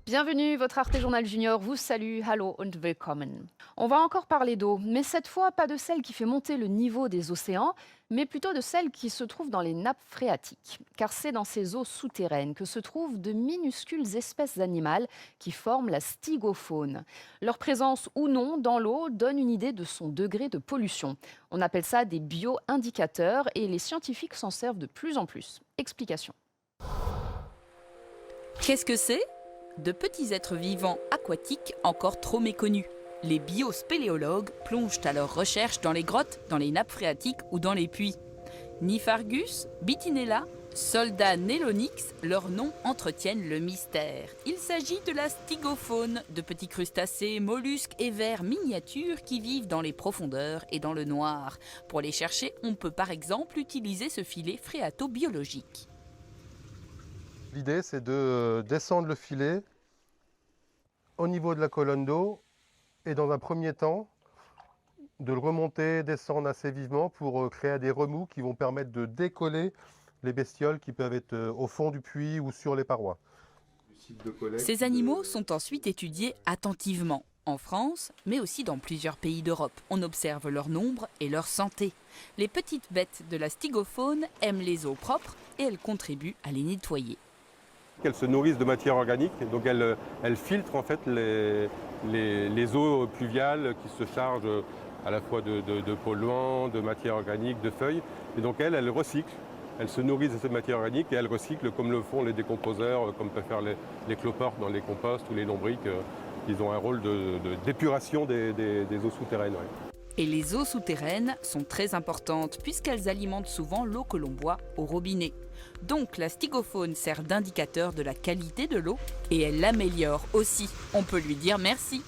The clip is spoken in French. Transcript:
Bienvenue, votre Arte Journal Junior vous salue, hallo und willkommen. On va encore parler d'eau, mais cette fois pas de celle qui fait monter le niveau des océans, mais plutôt de celle qui se trouve dans les nappes phréatiques. Car c'est dans ces eaux souterraines que se trouvent de minuscules espèces animales qui forment la stygofaune. Leur présence ou non dans l'eau donne une idée de son degré de pollution. On appelle ça des bio-indicateurs et les scientifiques s'en servent de plus en plus. Explication. Qu'est-ce que c'est ? De petits êtres vivants aquatiques encore trop méconnus. Les biospéléologues plongent à leur recherche dans les grottes, dans les nappes phréatiques ou dans les puits. Niphargus, Bitinella, Soldat Nelonyx, leurs noms entretiennent le mystère. Il s'agit de la stygofaune, de petits crustacés, mollusques et vers miniatures qui vivent dans les profondeurs et dans le noir. Pour les chercher, on peut par exemple utiliser ce filet phréatobiologique. L'idée, c'est de descendre le filet au niveau de la colonne d'eau et dans un premier temps, de le remonter, descendre assez vivement pour créer des remous qui vont permettre de décoller les bestioles qui peuvent être au fond du puits ou sur les parois. Ces animaux sont ensuite étudiés attentivement. En France, mais aussi dans plusieurs pays d'Europe. On observe leur nombre et leur santé. Les petites bêtes de la stygofaune aiment les eaux propres et elles contribuent à les nettoyer. Elles se nourrissent de matière organique, donc elles filtrent en fait les eaux pluviales qui se chargent à la fois de polluants, de matière organique, de feuilles. Et donc elles recyclent, elles se nourrissent de cette matière organique et elles recyclent comme le font les décomposeurs, comme peuvent faire les cloportes dans les composts ou les lombrics. Ils ont un rôle d'épuration des eaux souterraines. Ouais. Et les eaux souterraines sont très importantes puisqu'elles alimentent souvent l'eau que l'on boit au robinet. Donc la stygofaune sert d'indicateur de la qualité de l'eau et elle l'améliore aussi. On peut lui dire merci.